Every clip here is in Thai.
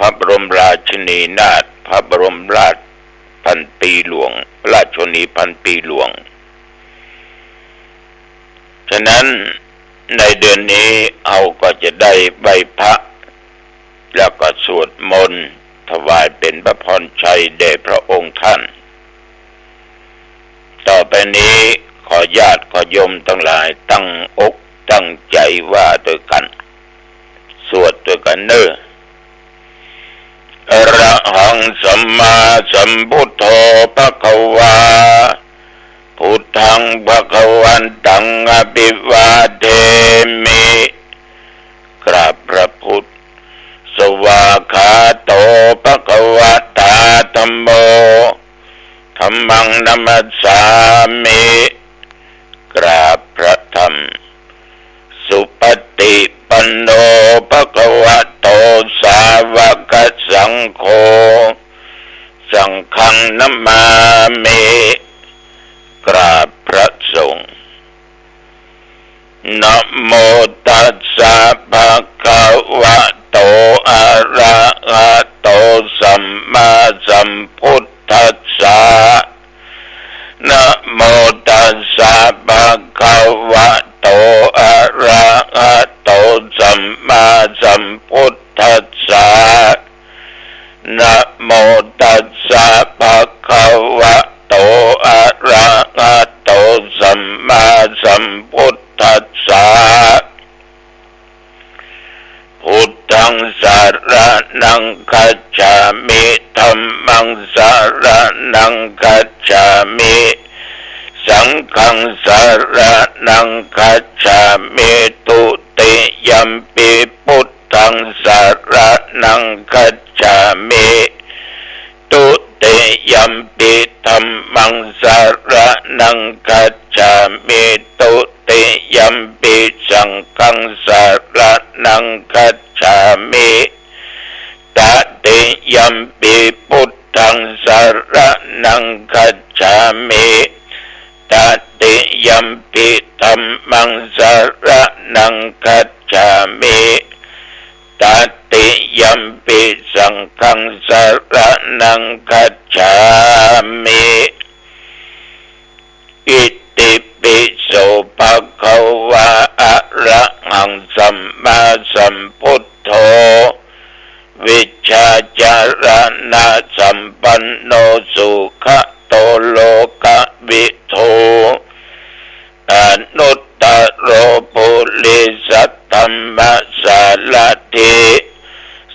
ระบรมราชินีนาถพระบรมราชพันปีหลวงราชชนนีพันปีหลวงฉะนั้นในเดือนนี้เราก็จะได้ไหว้พระแล้วก็สวดมนต์ถวายเป็นพระพรชัยแด่พระองค์ท่านต่อไปนี้ขอญาติขอโยมทั้งหลายตั้งอกตั้งใจว่าด้วยกันสวดด้วยกันเน้ออะระหังสัมมาสัมพุทโธภคะวาพุทธังภคะวันตังอภิวาเทมิกราบพระพุทธสวากขาโตภคะวะตาธัมโมธัมมังนัมมัสสามิกราบพระธรรมสุปฏิปันโนภคะวะโตสาวกสังโฆสังฆังนัมมามิกราบพระสงฆ์นะโมตัสสะภะคะวะโตอะระหะโตสัมมาสัมพุทธัสสะนะโมตัสสะภะคะวะโตอะระหะโตสัมมาสัมพุทธัสสะนะโมตัสสะภะคะวะโตอะระหะโตสัมมาสัมพุทธัสสะพุทธังสรณังคัจฉามิธัมมังสรณังคัจฉามิสังฆังสรณังคัจฉามิตุติยัมปิพุทธังสรณังคัจฉามิตุติยัมปิธัมมังสรณังคัจฉามิตุติยัมปิสังฆังสรณังคัจฉามิตติยัมปิพุทธังสรณังคัจฉามิตติยัมปิธัมมังสรณังคัจฉามิตติยัมปิสังฆังสรณังคัจฉามิอิติปิโสภะคะวะอะระหังสัมมาสัมพุทโธวิชชาจารณะสัมปันโนสุขโตโลกวิทูอนุตตโรปุริสัตธัมมะสารถิ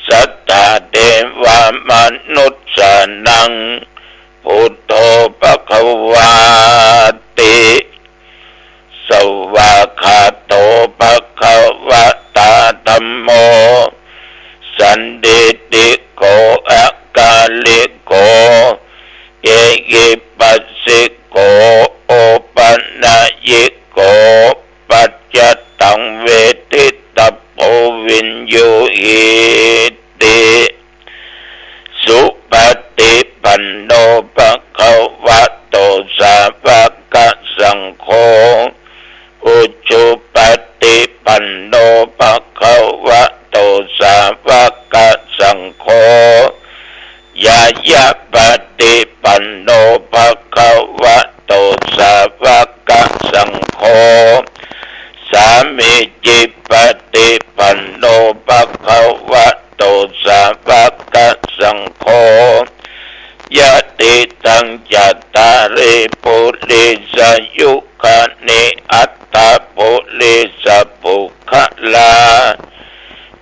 สัทธาเทวมนุษย์สานังพุทโธภคะวาติสวากขาโตภคะวะตาธัมโมสันติติโกอะกาลิโกเอกิปัสสิโกโอปันนายิโกปัจจตังเวทิตาโพวินโยหิติสุปฏิปันโนภะคะวะโตสาวกสังโฆอุจุปฏิปันโนภะคะวะโตสาวกสังโฆยายะปฏิปันโนภะคะวะโตสาวกสังโฆสามิจิปฏิปันโนภะคะวะโตสาวกสังโฆยะติตังจัตตาริปุริสยุคานิอัตตาปุริสปุขลา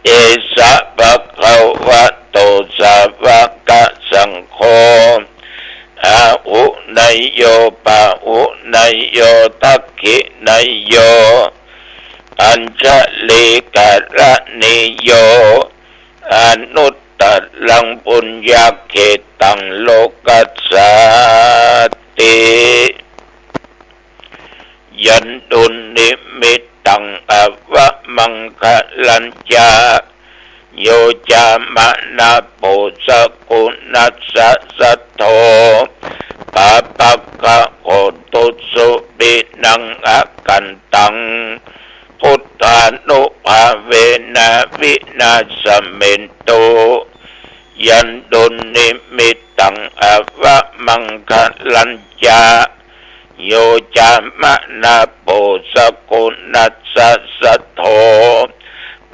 เอสะภะคะวะโตสาวกสังโฆอาหุนยโยปะหุนยโยทักขินยโยอัญชลิกะระนิโยอนุตตลังปุญญาเขตังโลกัสสาติยันตุนิมิตตังอวะมังคะลัญจาโยจามะนาปุสกุนัสสะสัทโธปะปะกะโหตุสุปินังอากันตังพุทธานุภาเวนะวินาสเมนโต ยันดุนิมิตตังอวะมังคลัญจาโยจามะนาโปสกุนัสสะสะโท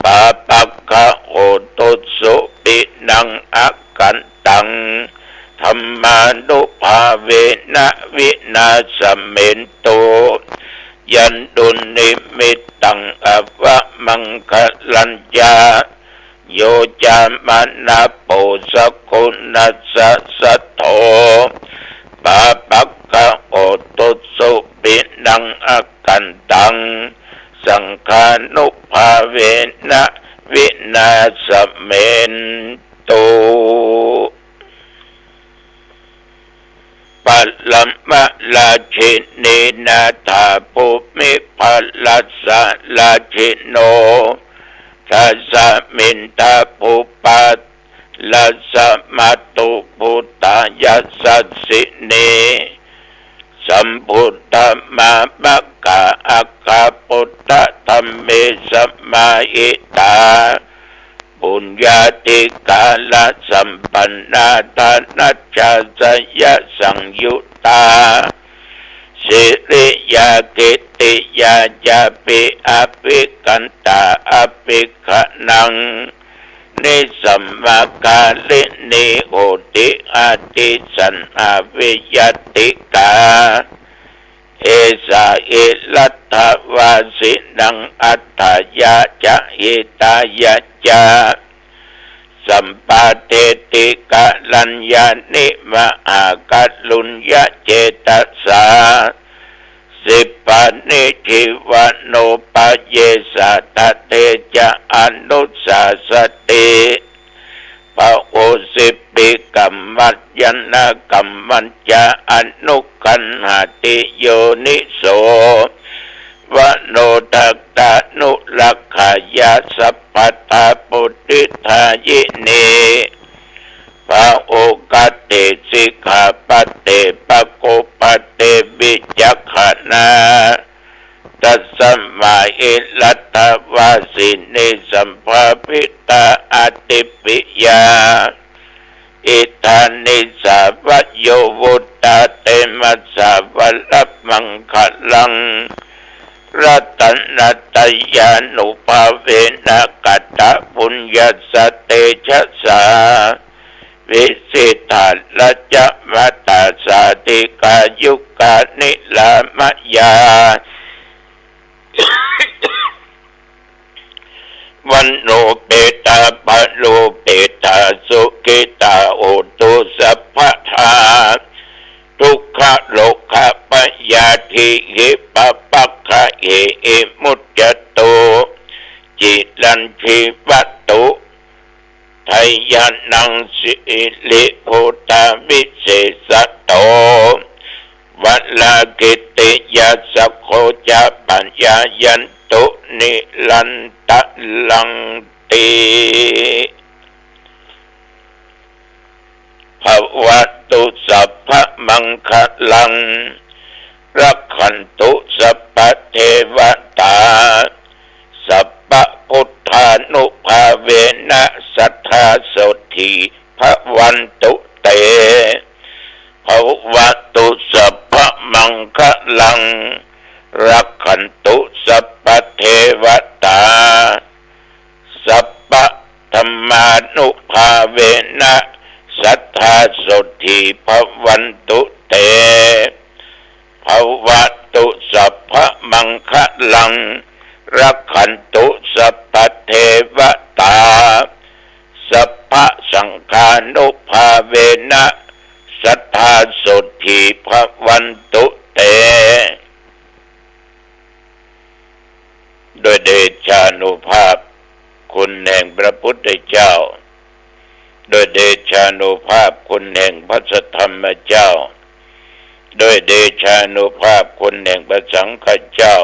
ปาปักขะโหตุสุปินังอากันตังธรรมานุภาเวนะวินาสเมนโตยันดุนิมิตตังอวะมังคลัญญาโยจามะนาโปสกุนัสสะสะโทปาปักขะโหตุสุปินังอากันตังสังฆานุภาเวนะวินาสเมนโตปัลลัมมะลาชินีนาถาภูมิปัลลัสสะลาชิโนทัสสะมินตาภูปัตลัสสะมัตตุพุตตายัสสสิเนสัมพุทธมามัคคะอัคคพุทธธัมเมสัมมาอิตาปุญญาติกาลสัมปันนาทานัจจสยสังยุตตาสิริยากิติยาจาปิอภิกันตาอภิขนังนิสัมมาคาลินิโหติอาติสันอาวิยติกาเอสาเอลัตถวาสินังอัตถยาจะเอตายะจาสัมปาเทติกะลัญญานิมหากัลลุญญะเจตสาสิปานิทิวโนปะเยสะตะเตจะอนุสาสติปะโอสิปิกัมมัจยนะกัมมัญจะอนุกันหติโยนิโสวโนทักตานุลักขายาสัพพตาปุติทายิเนภาโอกาเตสิกขาปเตปะโกปเตวิจักขณาตัสสมาอิลัตถวาสิเนสัมภาปิตาอติปิยาอิทานิสาวโยวุตตาเตมัสสาวลับมังคลังรัตนัตยานุภาเวนะกัตตปุญญสเตชะสาวิสิทาลจะมัตตาสาติกายุกานิลามยาวันโนเปตาปะโลเปตาสุกิตาโอตุสัพพะทาทุกขโลกปยาธิหิปะปัคคะเอมุจจโตจิลันทิวัตตุไทยานังสิลิโพตาวิเศษโตวัลลากิติยาสโคจะปัญญายันตุนิลันตะลังติภวัตุสัพพะมังคลังรักขันตุสัพพะเทวตาสัพพะพุทธานุภาเวนะสัทธาโสธีภวันตุเตภวัตุสัพพะมังคลังรักขันตุสัพพะเทวตาสัพพะธัมมานุภาเวนะสัทธาโสธีภวันตุเตภวัตุสัพพะมังคลังรักขันตุสัพพะเทวตาสัพพะสังฆานุภาเวนะสัทธาโสธีภวันตุเตโดยเดชานุภาพคุณแห่งพระพุทธเจ้าโดยเดชานุภาพคุณแห่งพระสัทธรรมเจ้าโดยเดชานุภาพคุณแห่งพระสังฆเจ้า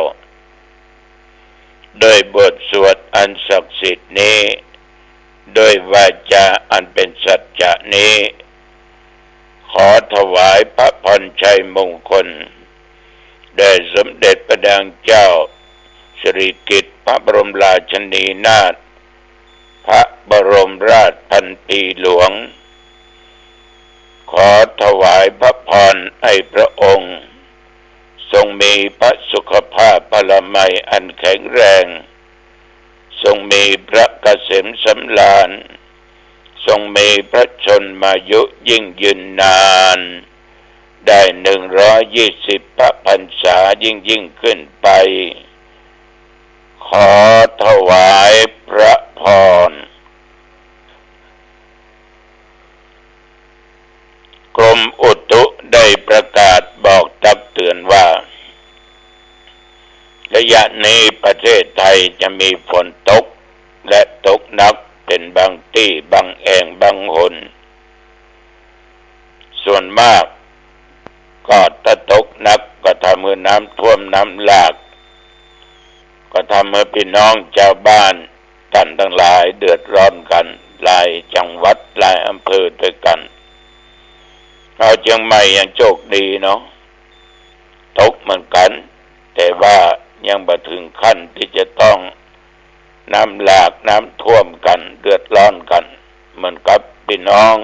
โดยบทสวดอันศักดิ์สิทธิ์นี้โดยวาจาอันเป็นสัจจะนี้ขอถวายพระพรชัยมงคลแด่สมเด็จพระนางเจ้าสิริกิติ์พระบรมราชินีนาถ พระบรมราชพันปีหลวงขอถวายพระพรให้พระองค์ทรงมีพระสุขภาพพลามัยอันแข็งแรงทรงมีพระเกษมสำราญทรงมีพระชนมายุยิ่งยืนนานได้120 พระพรรษายิ่งขึ้นไปขอถวายพระพรกรมอุตุได้ประกาศบอกตักเตือนว่าระยะนี้ประเทศไทยจะมีฝนตกและตกหนักเป็นบางที่บางแห่งบางหนส่วนมากก็ถ้าตกหนักก็ทำให้น้ำท่วมน้ำหลากก็ทำให้พี่น้องชาวบ้านท่านทั้งหลายเดือดร้อนกันหลายจังหวัดหลายอำเภอด้วยกันเอาเชียงใหม่ยังโชคดีเนาะตกเหมือนกันแต่ว่ายังบ่ถึงขั้นที่จะต้องน้ำหลากน้ำท่วมกันเดือดร้อนกันเหมือนกับพี่น้อง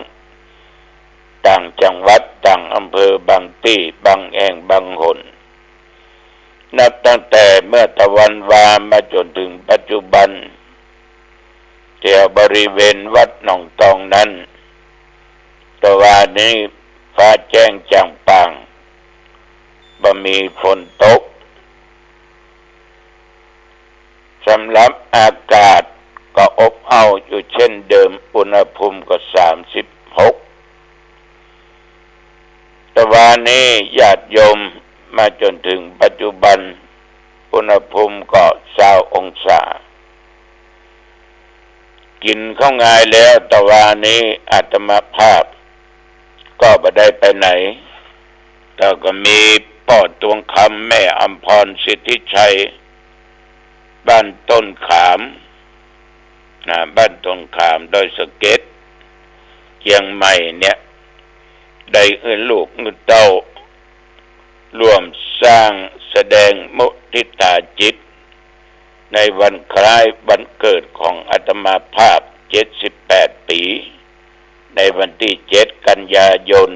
ต่างจังหวัดต่างอำเภอบางที่บางแห่งบางหนนับตั้งแต่เมื่อตะวันวามาจนถึงปัจจุบันแถวบริเวณวัดหนองตองนั้นตะวันนี้ฟ้าแจ้งจ่างป่างบ่มีฝนตกสำหรับอากาศก็อบอ้าวอยู่เช่นเดิมอุณหภูมิก็36แต่วันนี้ญาติโยมมาจนถึงปัจจุบันอุณหภูมิก็20 องศากินข้าวง่ายแล้วแต่วันนี้อาตมาภาพก็บ่ได้ไปไหนแต่ก็มีพ่อตวงคำแม่อำพรสิทธิชัยบ้านต้นขามบ้านต้นขามโดยสะเก็ดเชียงใหม่เนี่ยได้ลูกเต้าร่วมสร้างแสดงมุทิตาจิตในวันคล้ายวันเกิดของอาตมาภาพ78 ปีในวันที่7 กันยายน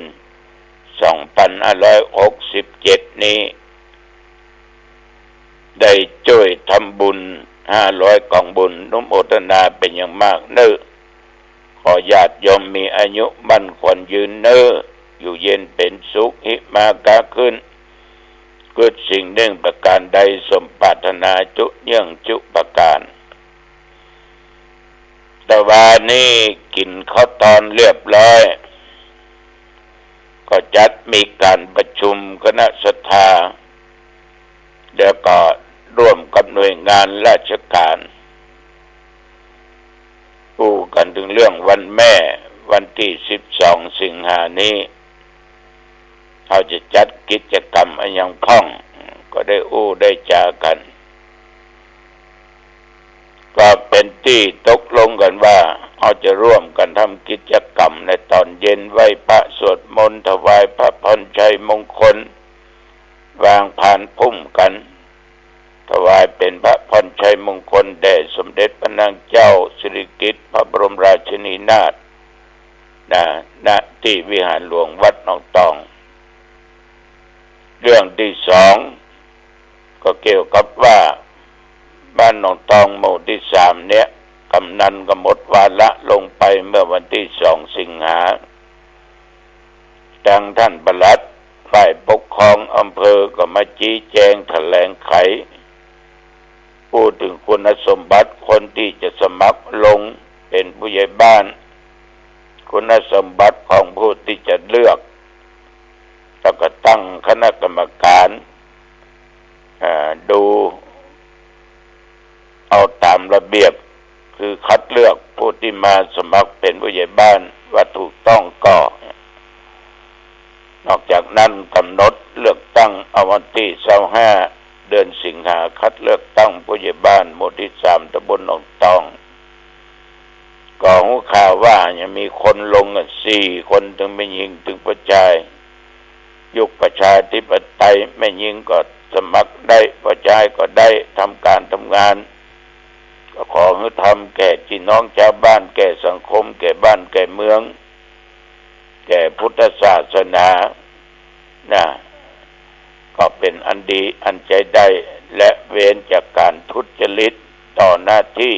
2567 นี้ได้ช่วยทำบุญ500 กองบุญนุโมทนาเป็นอย่างมากเน้อขอญาติโยมมีอายุมั่นขวัญยืนเน้ออยู่เย็นเป็นสุขหิมากาขึ้นเกิดสิ่งหนึ่งประการใดสมปรารถนาจุเยื่องจุประการแต่วันนี้กินข้าวตอนเรียบร้อยก็จัดมีการประชุมคณะสภาแล้วก็ร่วมกับหน่วยงานราชการพูดกันถึงเรื่องวันแม่วันที่12 สิงหานี้เขาจะจัดกิจกรรมอันยังพ้องก็ได้ได้จากันก็เป็นที่ตกลงกันว่าเขาจะร่วมกันทำกิจกรรมในตอนเย็นไหว้พระสวดมนต์ถวายพระพรชัยมงคลวางพานพุ่มกันถวายเป็นพระพรชัยมงคลแด่สมเด็จพระนางเจ้าสิริกิติ์พระบรมราชินีนาถณที่วิหารหลวงวัดหนองตองเรื่องที่2ก็เกี่ยวกับว่าบ้านหนองตองหมู่ที่3เนี่ยกำนันก็หมดวาระลงไปเมื่อวันที่2 สิงหาดังท่านปลัดฝ่ายปกครองอำเภอก็มาชี้แจงแถลงไขพูดถึงคุณสมบัติคนที่จะสมัครลงเป็นผู้ใหญ่บ้านคุณสมบัติของผู้ที่จะเลือกแล้วก็ตั้งคณะกรรมการดูเอาตามระเบียบคือคัดเลือกผู้ที่มาสมัครเป็นผู้ใหญ่บ้านว่าถูกต้องก็นอกจากนั้นกำหนดเลือกตั้งเอาวันที่25 เดือนสิงหาคัดเลือกตั้งผู้ใหญ่บ้านหมู่ที่3 ตำบลหนองตองก็หูข่าวว่ายังมีคนลงกัน4 คนถึงไม่ยิงถึงผู้ชายยุคประชาธิปไตยไม่ยิงก็สมัครได้ผู้ชายก็ได้ทำการทำงาน ก็ขอให้ทำแก่พี่น้องชาวบ้านแก่สังคมแก่บ้านแก่เมืองแก่พุทธศาสนานะก็เป็นอันดีอันใจได้และเว้นจากการทุจริตต่อหน้าที่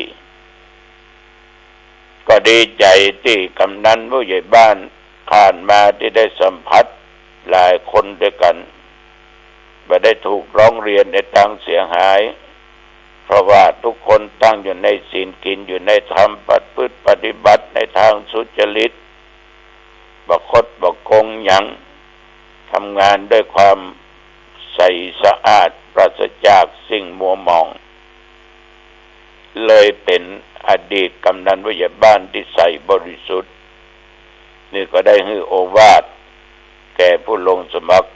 ก็ดีใจที่กำนันผู้ใหญ่บ้านผ่านมาที่ได้สัมผัสหลายคนด้วยกันไม่ได้ถูกร้องเรียนในทางเสียหายเพราะว่าทุกคนตั้งอยู่ในศีลกินอยู่ในธรรมปฏิบัติในทางสุจริตบ่คดบ่โกงหยังทำงานด้วยความใสสะอาดปราศจากสิ่งมัวหมองเลยเป็นอดีตกำนันผู้ใหญ่บ้านที่ใสบริสุทธิ์นี่ก็ได้ให้โอวาทแก่ผู้ลงสมัคร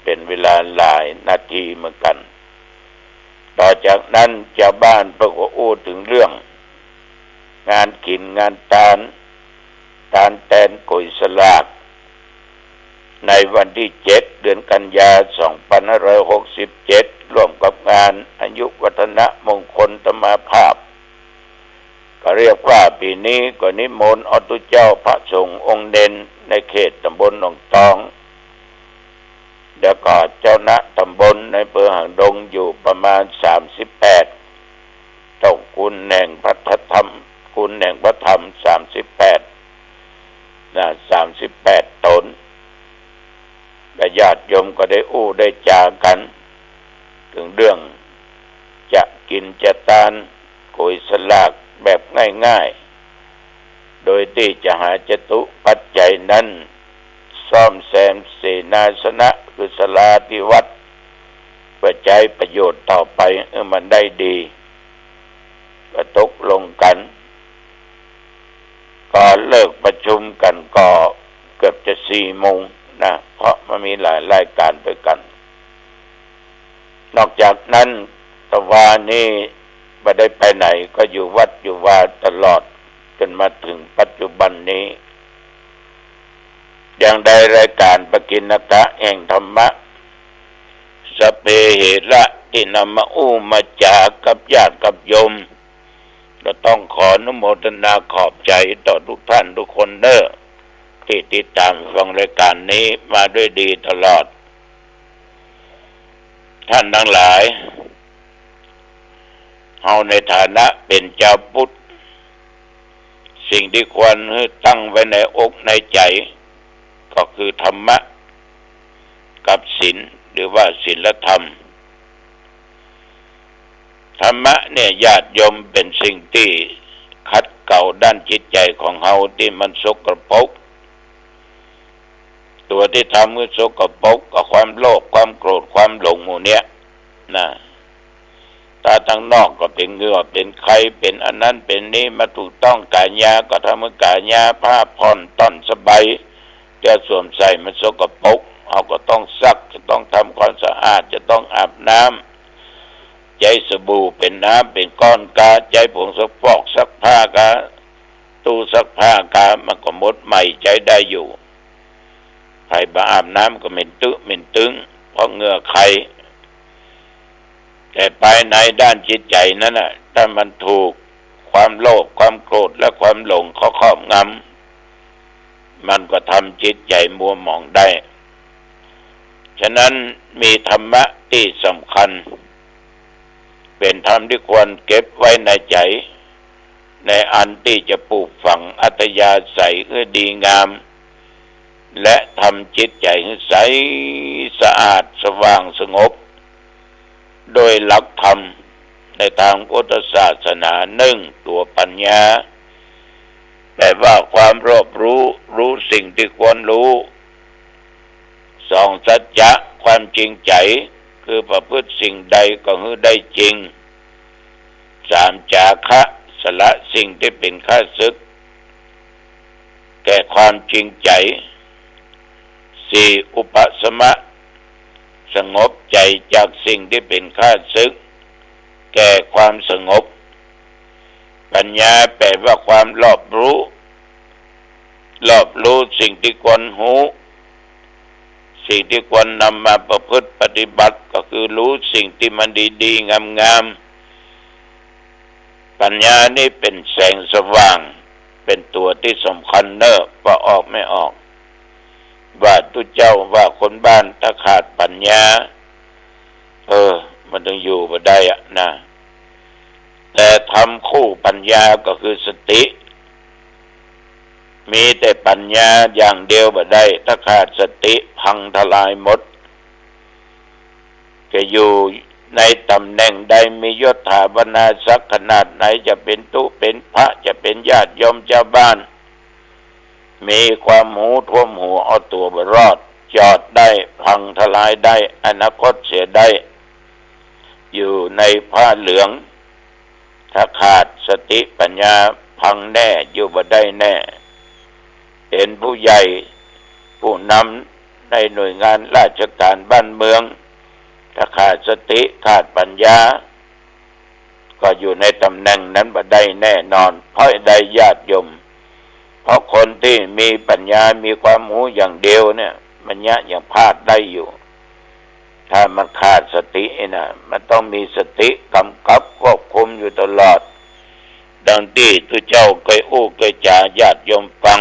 เป็นเวลาหลายนาทีเหมือนกันต่อจากนั้นชาวบ้านก็อู้ถึงเรื่องงานกินงานทานแตนกุยสลากในวันที่7 เดือนกันยายน 2567ร่วมกับงานอายุวัฒนมงคลธรรมาภาพก็เรียกว่าปีนี้ก็นิมนต์อตุเจ้าพระสงฆ์องค์เด่นในเขตตำบลหนองตองแล้วก็เจ้าณตำบลในอำเภอหางดงอยู่ประมาณ38ต้องคุณแห่งพระธรรมคุณแห่งพระธรรม38ตนและญาติโยมก็ได้อู้ได้จากันถึงเรื่องจะกินจะทานกุยสลากแบบง่ายๆโดยที่จะหาจตุปัจจัยนั้นซ่อมแซมเสนาสนะคือศาลาที่วัดเพื่อใช้ประโยชน์ต่อไปมันได้ดีก็ตกลงกันก็เลิกประชุมกันก็เกือบจะ4 โมงนะเพราะมันมีหลายรายการด้วยกันนอกจากนั้นตะวันนี้ไม่ได้ไปไหนก็อยู่วัดอยู่วาตลอดจนมาถึงปัจจุบันนี้อย่างใดรายการปกิณกะแห่งธรรมะสเปเหระที่นำมาอู้มาจากับญาติกับโยมเราต้องขออนุโมทนาขอบใจต่อทุกท่านทุกคนเด้อที่ติดตามฟังรายการนี้มาด้วยดีตลอดท่านทั้งหลายเฮาในฐานะเป็นชาวพุทธสิ่งที่ควรตั้งไว้ในอกในใจก็คือธรรมะกับศีลหรือว่าศีลธรรมธรรมะเนี่ยญาติโยมเป็นสิ่งที่ขัดเกลาด้านจิตใจของเฮาที่มันสกปรกตัวที่ทำให้สกปรกกับความโลภความโกรธความหลงหมู่เนี้ยนะถ้าทางนอกก็เป็นเหงื่อเป็นไข้เป็นอันนั้นเป็นนี้มาถูกต้องกายาก็ทำให้กายาผ้าผ่อนต้นสบายจะสวมใส่มันสกปรกเราก็ต้องซักจะต้องทำความสะอาดจะต้องอาบน้ำใจสบู่เป็นน้ำเป็นก้อนกาใจผงซักฟอกซักผ้ากาตู้ซักผ้ากามันก็หมดใหม่ใจได้อยู่ใครมาอาบน้ำก็เหม็นตึงเพราะเหงื่อใครแต่ภายในด้านจิตใจนั้นน่ะถ้ามันถูกความโลภความโกรธและความหลงครอบงำมันก็ทำจิตใจมัวหมองได้ฉะนั้นมีธรรมะที่สำคัญเป็นธรรมที่ควรเก็บไว้ในใจในอันที่จะปลูกฝังอัตยาศัยให้ดีงามและทำจิตใจให้ใสสะอาดสว่างสงบโดยหลักธรรมในทางพุทธศาสนาตัวปัญญาแปลว่าความรอบรู้สิ่งที่ควรรู้2สัจจะความจริงใจคือประพฤติสิ่งใดก็ให้ได้จริง3จาคะสละสิ่งที่เป็นข้าศึกแก่ความจริงใจ4อุปสมะสงบใจจากสิ่งที่เป็นข้าศึกแก่ความสงบปัญญาแปลว่าความรอบรู้สิ่งที่ควรรู้สิ่งที่ควรนำมาประพฤติปฏิบัติก็คือรู้สิ่งที่มันดีๆงาม ปัญญานี่เป็นแสงสว่างเป็นตัวที่สำคัญเนอะว่าออกไม่ออกว่าตุเจ้าว่าคนบ้านถ้าขาดปัญญามันต้องอยู่บ่ได้อะนะแต่ทำคู่ปัญญาก็คือสติมีแต่ปัญญาอย่างเดียวบ่ได้ถ้าขาดสติพังทลายหมดจะอยู่ในตำแหน่งใดมียศถาบรรดาศักดิ์ขนาดไหนจะเป็นตุเป็นพระจะเป็นญาติโยมชาวบ้านมีความหูท่วมหัวเอาตัวบ่รอดจอดได้พังทลายได้อนาคตเสียได้อยู่ในผ้าเหลืองถ้าขาดสติปัญญาพังแน่อยู่บ่ได้แน่เป็นผู้ใหญ่ผู้นำในหน่วยงานราชการบ้านเมืองถ้าขาดสติขาดปัญญาก็อยู่ในตำแหน่งนั้นบ่ได้แน่นอนเพราะใดญาติโยมเพราะคนที่มีปัญญามีความรู้อย่างเดียวเนี่ยมันยังพลาดได้อยู่ถ้ามันขาดสตินะมันต้องมีสติกำกับควบคุมอยู่ตลอดดังที่ทุเจ้าเคยเคยจ่าญาติโยมฟัง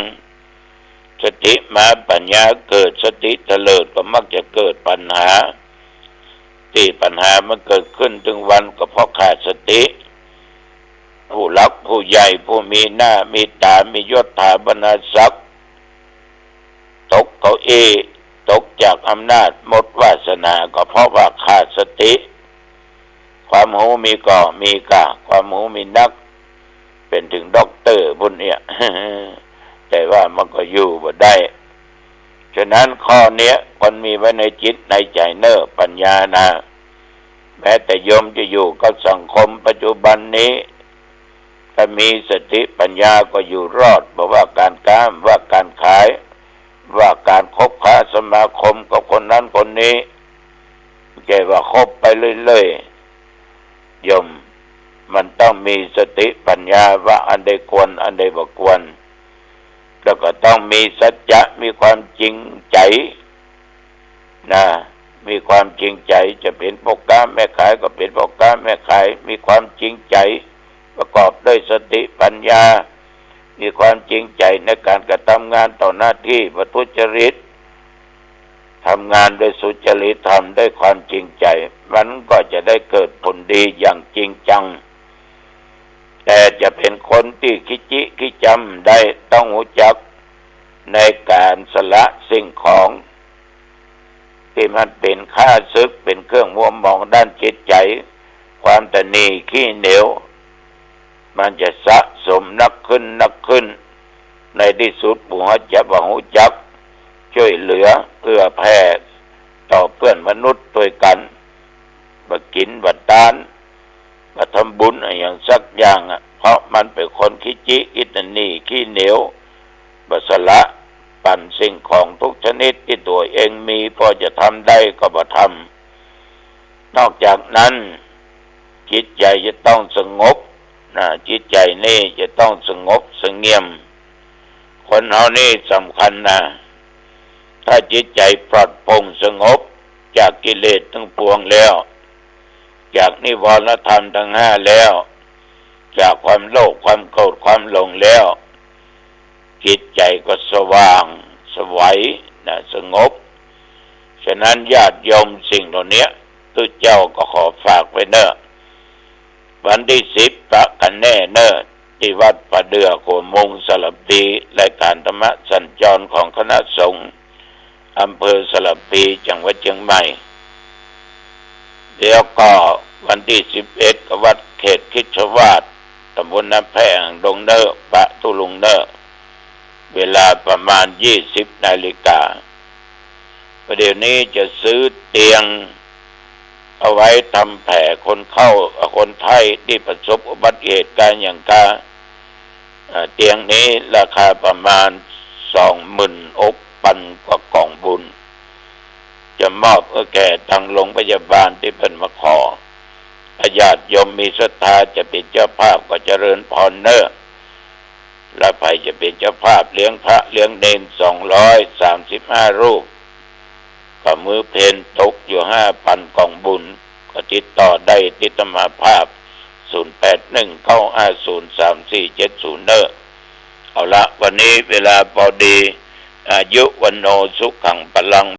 สติมาปัญญาเกิดสติเตลิดก็มักจะเกิดปัญหาที่ปัญหามันเกิดขึ้นถึงวันก็เพราะขาดสติผู้หลักผู้ใหญ่ผู้มีหน้ามีตามียศถาบรรดาศักดิ์ตกเก้าอี้ตกจากอำนาจหมดวาสนาก็เพราะว่าขาดสติความหูมีก่อมีกะความหูมีนักเป็นถึงด็อกเตอร์บุญเนี่ย แต่ว่ามันก็อยู่บ่ได้ฉะนั้นข้อเนี้ยคนมีไว้ในจิตในใจเนอปัญญานะแม้แต่โยมจะอยู่กับสังคมปัจจุบันนี้ถ้ามีสติปัญญาก็อยู่รอดบอกว่าการค้าว่าการขายว่าการคบค้าสมาคมกับคนนั้นคนนี้แกว่าคบไปเรื่อยๆโยมมันต้องมีสติปัญญาว่าอันใดควรอันใดบ่ควรแล้วก็ต้องมีสัจจะมีความจริงใจนะมีความจริงใจจะเป็นพ่อค้าแม่ขายก็เป็นพ่อค้าแม่ขายมีความจริงใจประกอบด้วยสติปัญญามีความจริงใจในการกระทำงานต่อหน้าที่ประทุจริตทำงานโดยสุจริตทำด้วยความจริงใจมันก็จะได้เกิดผลดีอย่างจริงจังแต่จะเป็นคนที่คิจิคิจำได้ต้องรู้จักในการสละสิ่งของที่มันเป็นค่าศึกเป็นเครื่องมัวหมองด้านจิตใจความตนีขี้เหนียวมันจะสะสมนักขึ้นในที่สุดบุหจะบ่หูจักช่วยเหลือเพื่อแผ่ต่อเพื่อนมนุษย์ด้วยกันบ่กินบ่ทานบ่ทำบุญอย่างสักอย่างเพราะมันเป็นคนขี้จิอิตนีขี้เหนียวบ่สละปั่นสิ่งของทุกชนิดที่ตัวเองมีพอจะทำได้ก็บ่ทำนอกจากนั้นจิตใจจะต้องสงบจิตใจนี่จะต้องสงบสงเงียมคนเฮานี่สำคัญนะถ้าจิตใจปลอดโปร่งสงบจากกิเลสทั้งปวงแล้วจากนิวรณธรรมทั้งห้าแล้วจากความโลภความโกรธความหลงแล้วจิตใจก็สว่างสวัยสงบฉะนั้นญาติโยมสิ่งเหล่านี้ทุกเจ้าก็ขอฝากไว้เนอะวันที่10พระกันแน่เนอะที่วัดประเดือโขมงสลับปีรายการธรรมะสัญจรของคณะสงฆ์อำเภอสลับปีจังหวัดเชียงใหม่เดี๋ยวก็วันที่11กับวัดเขตคิชวาทตำบลน้ำแพงดงเนอปะตุลุงเนอเวลาประมาณ 20 นาฬิกาประเดี๋ยวนี้จะซื้อเตียงเอาไว้ทำแผลคนไทยที่ประสบอุบัติเหตุการอย่างกาเตียงนี้ราคาประมาณ 26,000 กว่ากล่องบุญจะมอบแก่ทางโรงพยาบาลที่เป็นมาขอญาติโยมมีศรัทธาจะเป็นเจ้าภาพก็เจริญพรเนอะและไปจะเป็นเจ้าภาพเลี้ยงพระเลี้ยงเนร235 รูปก็มือเพนตกอยู่ 5,000 กล่องบุญก็ติดต่อได้ที่ธรรมภาพ 0819503470เอาละวันนี้เวลาพอดีอายุวันโนสุขังพลัง